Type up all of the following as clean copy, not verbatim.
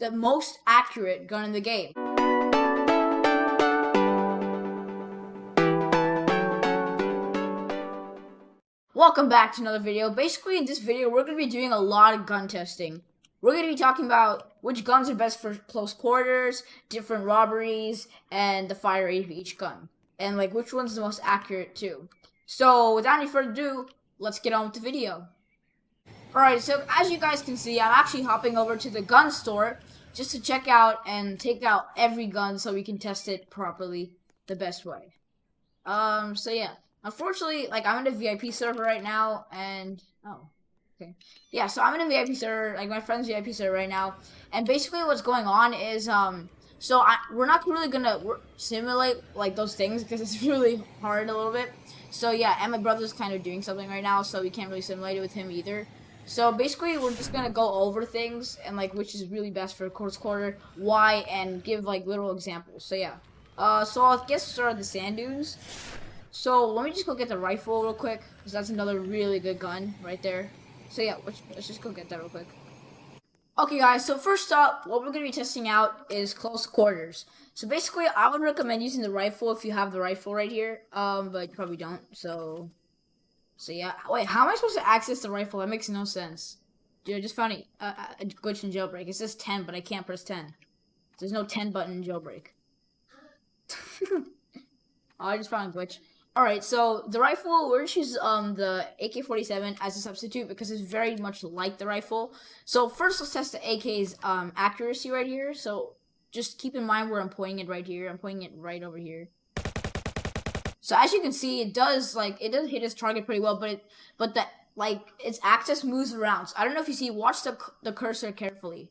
the most accurate gun in the game. Welcome back to another video. Basically, in this video, we're going to be doing a lot of gun testing. We're going to be talking about which guns are best for close quarters, different robberies, and the fire rate of each gun. And like which one's the most accurate too. So without any further ado, let's get on with the video. Alright, so as you guys can see, I'm actually hopping over to the gun store just to check out and take out every gun so we can test it properly the best way. So yeah. Unfortunately, like, I'm in a VIP server right now, and, oh, okay. Yeah, so I'm in a VIP server, like, my friend's VIP server right now, and basically what's going on is, we're not really gonna simulate, like, those things, because it's really hard a little bit. So, yeah, and my brother's kind of doing something right now, so we can't really simulate it with him either. So, basically, we're just gonna go over things, and, like, which is really best for close quarter, why, and give, like, little examples. So, yeah. So I'll get started with the sand dunes. So let me just go get the rifle real quick, because that's another really good gun right there. So yeah, let's just go get that real quick. Okay guys, so first up, what we're going to be testing out is close quarters. So basically, I would recommend using the rifle if you have the rifle right here, but you probably don't, so yeah. Wait, how am I supposed to access the rifle? That makes no sense. Dude, I just found a glitch in Jailbreak. It says 10, but I can't press 10. There's no 10 button in Jailbreak. Oh, I just found a glitch. Alright, so the rifle, we're going to choose the AK-47 as a substitute because it's very much like the rifle. So first, let's test the AK's accuracy right here. So just keep in mind where I'm pointing it right here. I'm pointing it right over here. So as you can see, it does hit its target pretty well, but its axis moves around. So I don't know if you see, watch the cursor carefully.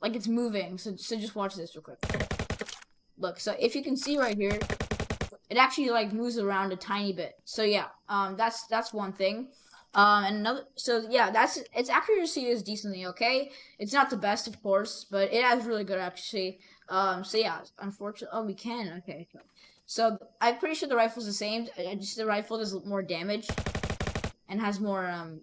Like it's moving, so just watch this real quick. Look, so if you can see right here, it actually like moves around a tiny bit. So yeah, that's one thing. And another, so yeah, its accuracy is decently okay. It's not the best, of course, but it has really good accuracy. So yeah, unfortunately, oh, we can, okay. So I'm pretty sure the rifle's the same. Just the rifle does more damage and has more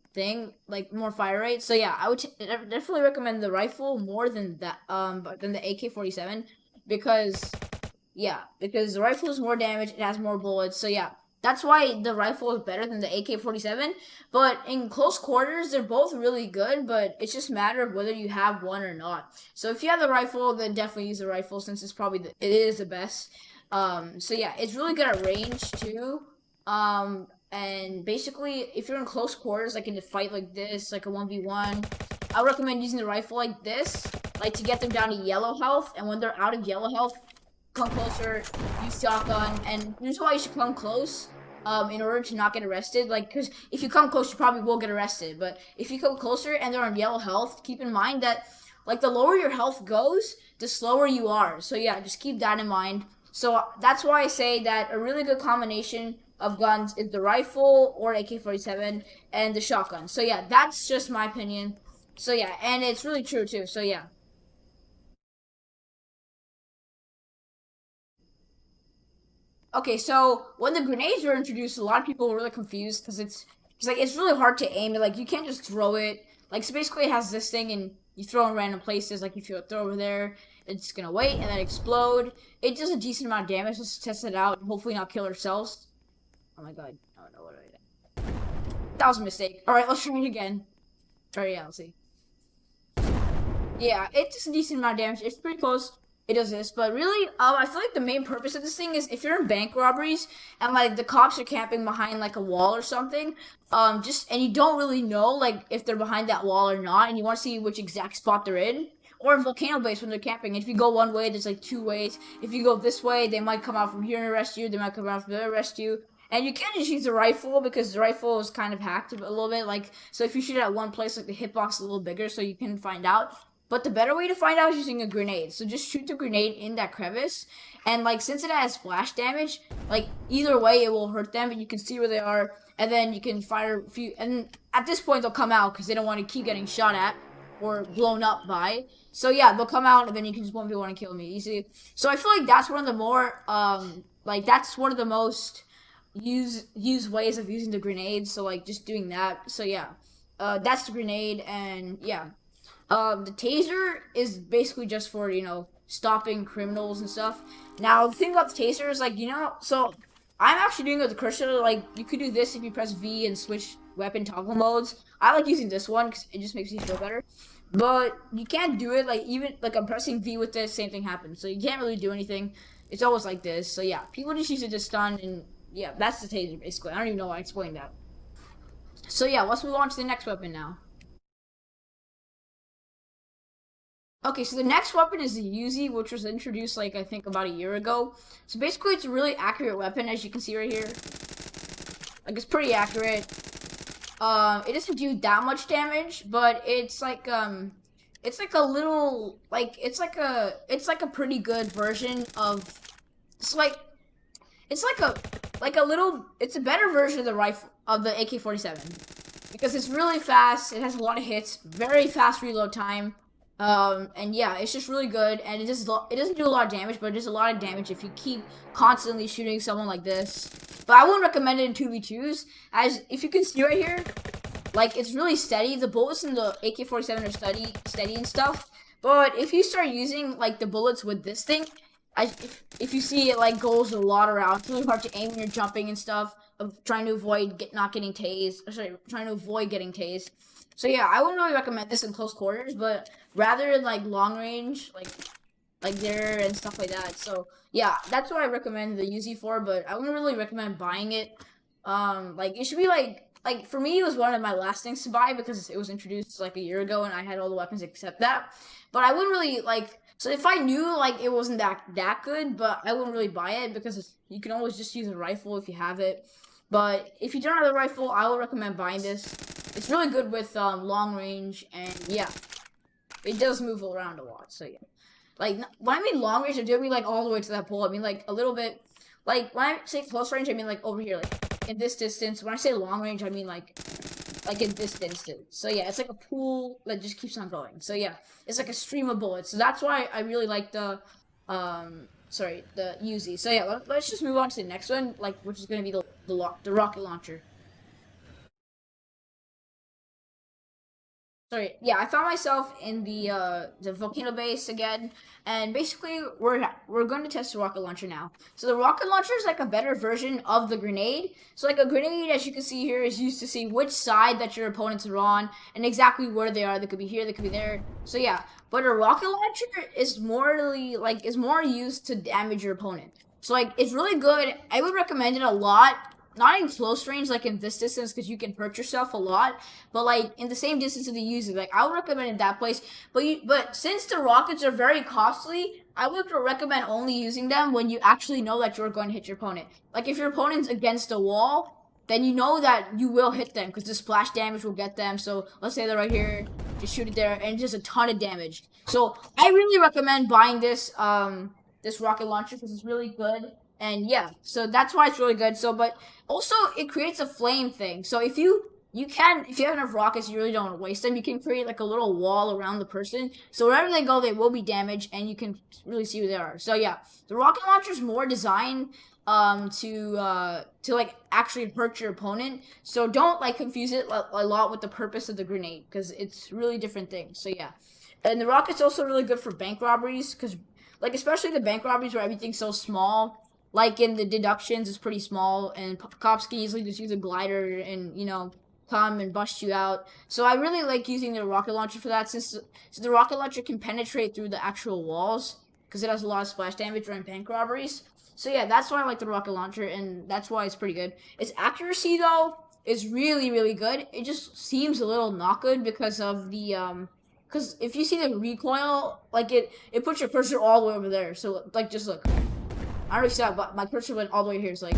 more fire rate. So yeah, I would definitely recommend the rifle more than that than the AK-47 because. Yeah, because the rifle is more damage, it has more bullets, so yeah. That's why the rifle is better than the AK-47, but in close quarters, they're both really good, but it's just a matter of whether you have one or not. So if you have the rifle, then definitely use the rifle, since it's probably, it is the best. So yeah, it's really good at range, too. And basically, if you're in close quarters, like in a fight like this, like a 1v1, I recommend using the rifle like this, like to get them down to yellow health, and when they're out of yellow health, come closer, use shotgun, and here's why you should come close, in order to not get arrested, like, because if you come close, you probably will get arrested, but if you come closer and they're on yellow health, keep in mind that, like, the lower your health goes, the slower you are, so yeah, just keep that in mind. So that's why I say that a really good combination of guns is the rifle, or AK-47, and the shotgun. So yeah, that's just my opinion. So yeah, and it's really true too, so yeah. Okay, so when the grenades were introduced, a lot of people were really confused because it's really hard to aim. Like you can't just throw it. Like so basically it has this thing and you throw in random places. Like if you throw over there, it's gonna wait and then explode. It does a decent amount of damage. Let's test it out and hopefully not kill ourselves. Oh my god! Oh no! What did I do? That was a mistake. All right, let's try it again. Alright, yeah, let's see. Yeah, it does a decent amount of damage. It's pretty close. It does this, but really, I feel like the main purpose of this thing is if you're in bank robberies and like the cops are camping behind like a wall or something, and you don't really know like if they're behind that wall or not, and you want to see which exact spot they're in, or in volcano base when they're camping. If you go one way, there's like two ways. If you go this way, they might come out from here and arrest you. They might come out from there and arrest you. And you can just use the rifle because the rifle is kind of hacked a little bit. Like so, if you shoot at one place, like the hitbox is a little bigger, so you can find out. But the better way to find out is using a grenade. So just shoot the grenade in that crevice. And like since it has splash damage, like either way it will hurt them and you can see where they are. And then you can fire a few, and at this point they'll come out because they don't want to keep getting shot at or blown up by. So yeah, they'll come out and then you can just 1v1 and kill me easy. So I feel like that's one of the more, that's one of the most used ways of using the grenade. So like just doing that. So yeah, that's the grenade and yeah. The taser is basically just for, stopping criminals and stuff. Now, the thing about the taser is, like, so I'm actually doing it with the cursor. Like, you could do this if you press V and switch weapon toggle modes. I like using this one because it just makes me feel better. But you can't do it, like, even, like, I'm pressing V with this, same thing happens. So you can't really do anything. It's always like this. So, yeah, people just use it to stun, and, yeah, that's the taser, basically. I don't even know why I explained that. So, yeah, let's move on to the next weapon now. Okay, so the next weapon is the Uzi, which was introduced, like, I think about a year ago. So basically, it's a really accurate weapon, as you can see right here. Like, it's pretty accurate. It doesn't do that much damage, but it's like a little, like, it's like a pretty good version of, it's like, it's like a little, it's a better version of the rifle, of the AK-47. Because it's really fast, it has a lot of hits, very fast reload time. And yeah, it's just really good, and it doesn't do a lot of damage, but it does a lot of damage if you keep constantly shooting someone like this. But I wouldn't recommend it in 2v2s, as if you can see right here, like, it's really steady. The bullets in the AK-47 are steady and stuff. But if you start using, like, the bullets with this thing, if you see it, like, goes a lot around, it's really hard to aim when you're jumping and stuff, of trying to avoid not getting tased, trying to avoid getting tased. So yeah, I wouldn't really recommend this in close quarters, but rather like long range, like there and stuff like that. So yeah, that's what I recommend the Uzi for, but I wouldn't really recommend buying it. Like, it should be like for me, it was one of my last things to buy because it was introduced like a year ago and I had all the weapons except that. But I wouldn't really like. So if I knew like it wasn't that good, but I wouldn't really buy it because you can always just use a rifle if you have it. But if you don't have the rifle, I would recommend buying this. It's really good with long range, and yeah, it does move around a lot. So yeah, like when I mean long range, I don't mean like all the way to that pole. I mean like a little bit. Like when I say close range, I mean like over here, like in this distance. When I say long range, I mean like in this distance. So yeah, it's like a pool that just keeps on going. So yeah, it's like a stream of bullets. So that's why I really like the the Uzi. So yeah, let's just move on to the next one, like, which is gonna be the rocket launcher. Sorry, yeah, I found myself in the volcano base again, and basically we're going to test the rocket launcher now. So the rocket launcher is like a better version of the grenade. So like a grenade, as you can see here, is used to see which side that your opponents are on and exactly where they are. They could be here, they could be there. So yeah, but a rocket launcher is more used to damage your opponent. So like it's really good. I would recommend it a lot, not in close range, like in this distance, because you can hurt yourself a lot. But like in the same distance of the user, like I would recommend in that place. But since the rockets are very costly, I would recommend only using them when you actually know that you're going to hit your opponent. Like if your opponent's against a wall, then you know that you will hit them because the splash damage will get them. So let's say they're right here, just shoot it there, and just a ton of damage. So I really recommend buying this rocket launcher because it's really good. And yeah, so that's why it's really good. So, but also it creates a flame thing. So if if you have enough rockets, you really don't want to waste them. You can create like a little wall around the person. So wherever they go, they will be damaged, and you can really see who they are. So yeah, the rocket launcher is more designed to like actually hurt your opponent. So don't like confuse it a lot with the purpose of the grenade because it's really different things. So yeah, and the rocket's also really good for bank robberies because like especially the bank robberies where everything's so small. Like in the deductions, it's pretty small, and cops can easily just use a glider and come and bust you out. So I really like using the rocket launcher for that, since the rocket launcher can penetrate through the actual walls because it has a lot of splash damage during bank robberies. So yeah, that's why I like the rocket launcher, and that's why it's pretty good. Its accuracy though is really good. It just seems a little not good because of the because if you see the recoil, like it puts your cursor all the way over there. So like just look. I don't know if you saw it, but my cursor went all the way here. It's like,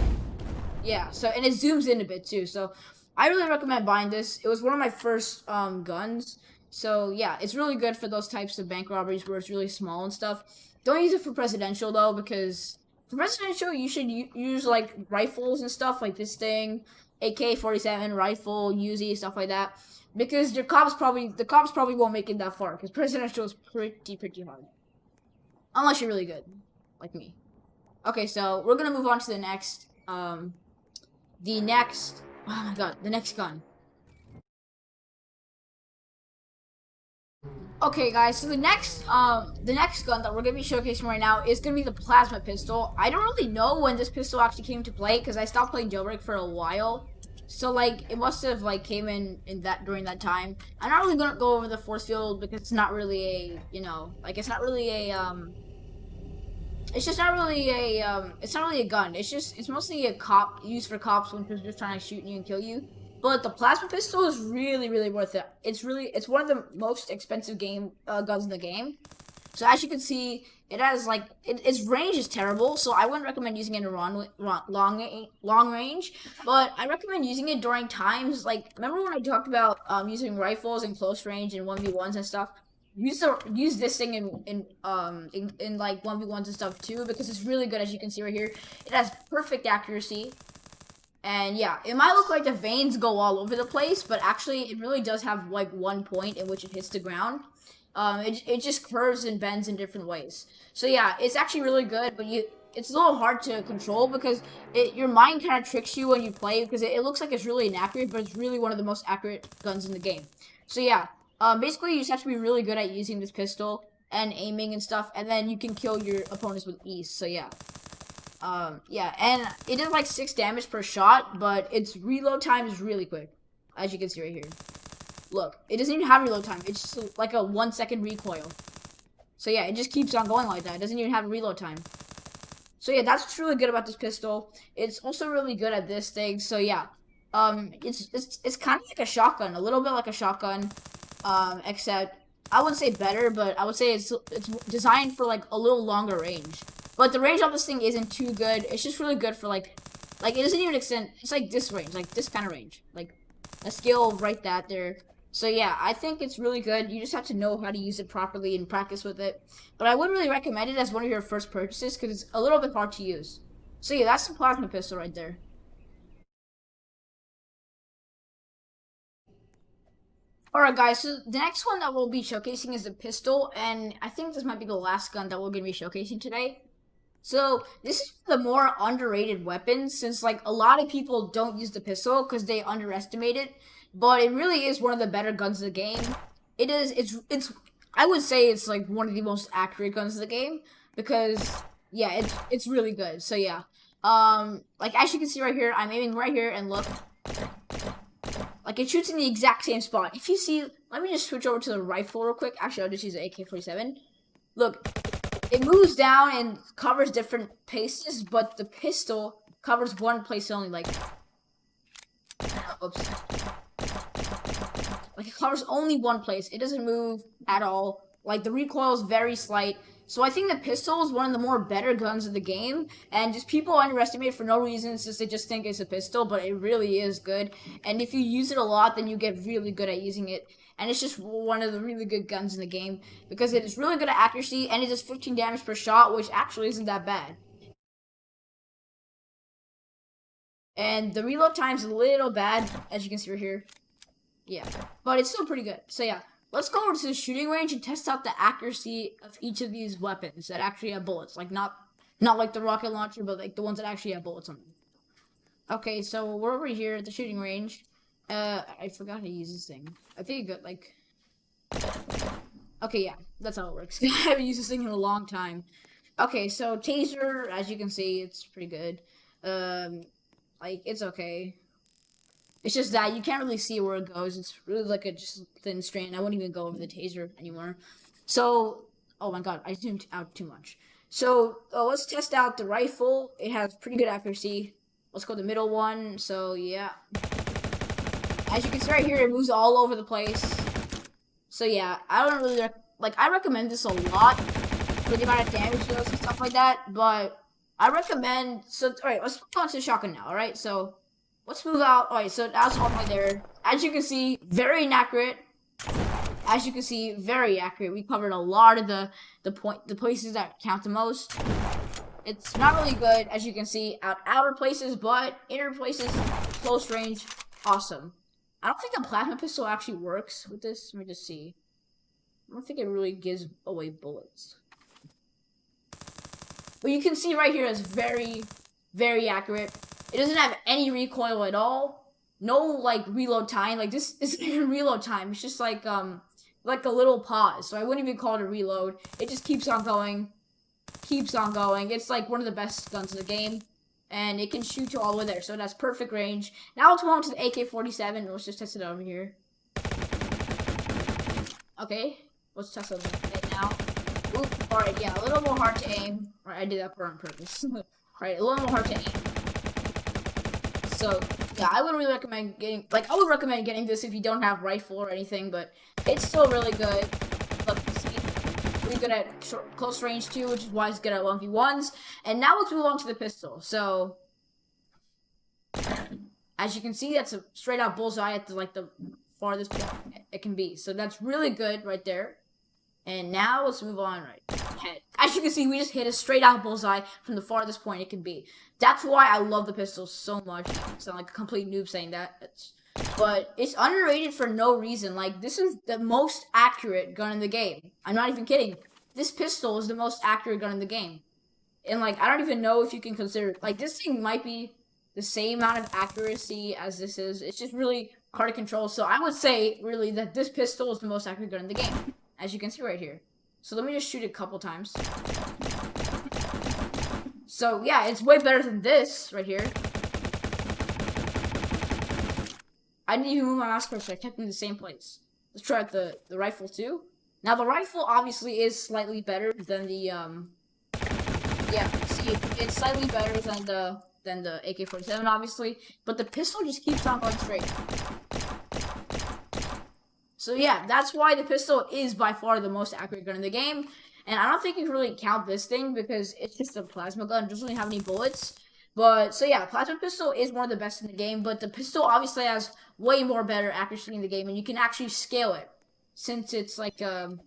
yeah. So, and it zooms in a bit too. So, I really recommend buying this. It was one of my first guns. So, yeah, it's really good for those types of bank robberies where it's really small and stuff. Don't use it for presidential though, because for presidential you should use like rifles and stuff like this thing, AK-47 rifle, Uzi, stuff like that. Because the cops probably won't make it that far. Because presidential is pretty hard, unless you're really good, like me. Okay, so we're gonna move on to the next, oh my god, the next gun. Okay, guys. So the next gun that we're gonna be showcasing right now is gonna be the plasma pistol. I don't really know when this pistol actually came to play because I stopped playing Jailbreak for a while. So like it must have like came in that during that time. I'm not really gonna go over the force field because it's not really a like it's not really a it's just not really a it's not really a gun. It's mostly a cop used for cops when they're just trying to shoot you and kill you. But the plasma pistol is really worth it. It's one of the most expensive game guns in the game. So as you can see, it has like its range is terrible. So I wouldn't recommend using it in long range. But I recommend using it during times like remember when I talked about using rifles in close range and 1v1s and stuff. Use this thing in like 1v1s and stuff too because it's really good as you can see right here. It has perfect accuracy. And yeah, it might look like the veins go all over the place, but actually it really does have like one point in which it hits the ground. It just curves and bends in different ways. So yeah, it's actually really good, but it's a little hard to control because your mind kind of tricks you when you play because it looks like it's really inaccurate, but it's really one of the most accurate guns in the game. So yeah, basically you just have to be really good at using this pistol and aiming and stuff, and then you can kill your opponents with ease. So yeah. Yeah, and it does like 6 damage per shot, but its reload time is really quick, as you can see right here. Look, it doesn't even have reload time. It's just like a 1-second recoil. So yeah, it just keeps on going like that. It doesn't even have reload time. So yeah, that's what's really good about this pistol. It's also really good at this thing. So yeah, it's kind of like a shotgun, a little bit like a shotgun, except I wouldn't say better, but I would say it's designed for like a little longer range. But the range on this thing isn't too good. It's just really good for like it doesn't even extend. It's like this range, like this kind of range, like a skill right that there. So yeah, I think it's really good. You just have to know how to use it properly and practice with it. But I wouldn't really recommend it as one of your first purchases because it's a little bit hard to use. So yeah, that's the plasma pistol right there. Alright guys, so the next one that we'll be showcasing is the pistol, and I think this might be the last gun that we're going to be showcasing today. So this is the more underrated weapon since like a lot of people don't use the pistol because they underestimate it, but it really is one of the better guns in the game. It's I would say it's like one of the most accurate guns in the game because yeah, it's really good. So yeah. Like as you can see right here, I'm aiming right here and look, like it shoots in the exact same spot. If you see, let me just switch over to the rifle real quick. Actually, I'll just use the AK-47. Look, it moves down and covers different places, but the pistol covers one place only. Like, oops. Like it covers only one place. It doesn't move at all. Like the recoil is very slight. So I think the pistol is one of the more better guns of the game, and just people underestimate it for no reason since they just think it's a pistol, but it really is good. And if you use it a lot, then you get really good at using it. And it's just one of the really good guns in the game because it is really good at accuracy and it does 15 damage per shot, which actually isn't that bad. And the reload time's a little bad, as you can see right here. Yeah, but it's still pretty good. So yeah, let's go over to the shooting range and test out the accuracy of each of these weapons that actually have bullets. Like not like the rocket launcher, but like the ones that actually have bullets on them. Okay, so we're over here at the shooting range. I forgot how to use this thing. I think it got like. Okay, yeah, that's how it works. I haven't used this thing in a long time. Okay, so taser, as you can see, it's pretty good. Like it's okay. It's just that you can't really see where it goes. It's really like a just thin strand. I won't even go over the taser anymore. So, oh my god, I zoomed out too much. So, let's test out the rifle. It has pretty good accuracy. Let's go to the middle one. So, yeah. As you can see right here, it moves all over the place. So, yeah, I don't really, I recommend this a lot for the amount of damage it does and stuff like that. But I recommend, so, alright, let's go on to the shotgun now, alright? So, let's move out. Alright, so that's all the way there. As you can see, very inaccurate. As you can see, very accurate. We covered a lot of the places that count the most. It's not really good, as you can see, outer places, but inner places, close range, awesome. I don't think the plasma pistol actually works with this. Let me just see. I don't think it really gives away bullets. But you can see right here, it's very accurate. It doesn't have any recoil at all. No, like, reload time. Like, this isn't even reload time. It's just, like, like a little pause. So I wouldn't even call it a reload. It just keeps on going, keeps on going. It's like one of the best guns in the game. And it can shoot you all the way there. So that's perfect range. Now let's move on to the AK-47. Let's just test it over here. Okay. Let's test it now. Oop. Alright, yeah, a little more hard to aim. Alright, I did that on purpose. Alright, a little more hard to aim. So, yeah, I wouldn't really recommend getting, like, I would recommend getting this if you don't have rifle or anything, but it's still really good. Look, see, really good at close range too, which is why it's good at 1v1s. And now let's move on to the pistol. So, as you can see, that's a straight out bullseye at the, like, the farthest point it can be. So that's really good right there. And now let's move on right ahead. As you can see, we just hit a straight out bullseye from the farthest point it can be. That's why I love the pistol so much. I sound like a complete noob saying that. But it's underrated for no reason. Like, this is the most accurate gun in the game. I'm not even kidding. This pistol is the most accurate gun in the game. And, like, I don't even know if you can consider it. Like, this thing might be the same amount of accuracy as this is. It's just really hard to control. So I would say, really, that this pistol is the most accurate gun in the game. As you can see right here. So let me just shoot it a couple times. So yeah, it's way better than this right here. I didn't even move my mouse cursor, I kept it in the same place. Let's try out the rifle too. Now the rifle obviously is slightly better than the yeah, see, it's slightly better than the AK-47 obviously, but the pistol just keeps on going straight. So yeah, that's why the pistol is by far the most accurate gun in the game. And I don't think you can really count this thing because it's just a plasma gun. It doesn't really have any bullets. But, so yeah, plasma pistol is one of the best in the game. But the pistol obviously has way more better accuracy in the game. And you can actually scale it. Since it's like an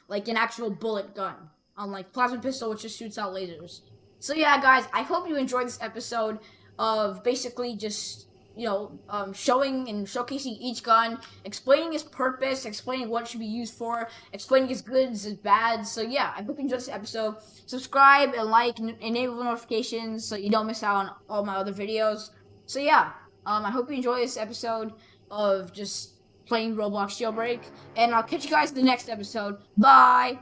actual bullet gun. Unlike plasma pistol, which just shoots out lasers. So yeah, guys, I hope you enjoyed this episode of basically just, you know, showing and showcasing each gun, explaining its purpose, explaining what it should be used for, explaining its goods, its bads. So yeah, I hope you enjoyed this episode. Subscribe and like and enable notifications so you don't miss out on all my other videos. So yeah, I hope you enjoy this episode of just playing Roblox Jailbreak, and I'll catch you guys in the next episode. Bye!